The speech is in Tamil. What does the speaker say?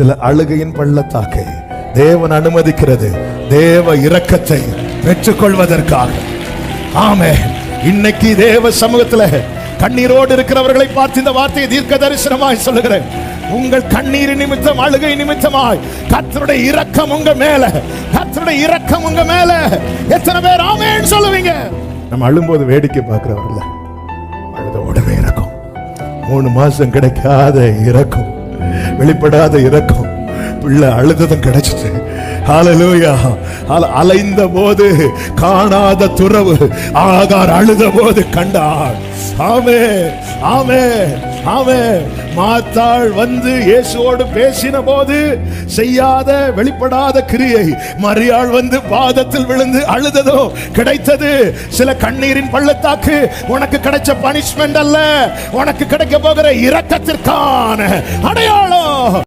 சில அழுகையின் பள்ளத்தாக்கை தேவன் அனுமதிக்கிறது தேவ இரக்கத்தை பெற்றுக்கொள்வதற்காக. ஆமென். இன்னைக்கு தேவ சமூகத்துல கண்ணீரோடு இருக்கிறவர்களை பார்த்து இந்த வார்த்தையை தீர்க்க தரிசனமாய் சொல்லுகிறேன். உங்கள் கண்ணீர் நிமித்தம், அழுகை நிமித்தமாய் கர்த்தருடைய இரக்கம் உங்க மேல, கர்த்தருடைய இரக்கம் உங்க மேல. எத்தனை பேர் ஆமென் சொல்லுவீங்க? நம்ம அழும்போது வேடிக்கை பார்க்கிறவர்கள, அழுத உடனே இரக்கம், 3 மாசம் கிடைக்காத இரக்கம், வெளிப்படாத இரக்கம், பிள்ளை அழுததும் கிடைச்சிட்டு ஹல்லேலூயா. அலைந்த போது காணாத துறவு ஆகார் அழுத போது கண்டார். ஆமென், ஆமென், ஆமென். மார்த்தாள் வந்து இயேசுவோடு பேசின போது செய்யாத வெளிப்படாத கிரியை மரியாள் வந்து பாதத்தில் விழுந்து அழுததோ கிடைத்தது. சில கண்ணீரின் பள்ளத்தாக்கு உனக்கு கிடைச்ச பனிஷ்மெண்ட் அல்ல, உனக்கு கிடைக்க போகிற இரக்கத்திற்கான அடையாளம்.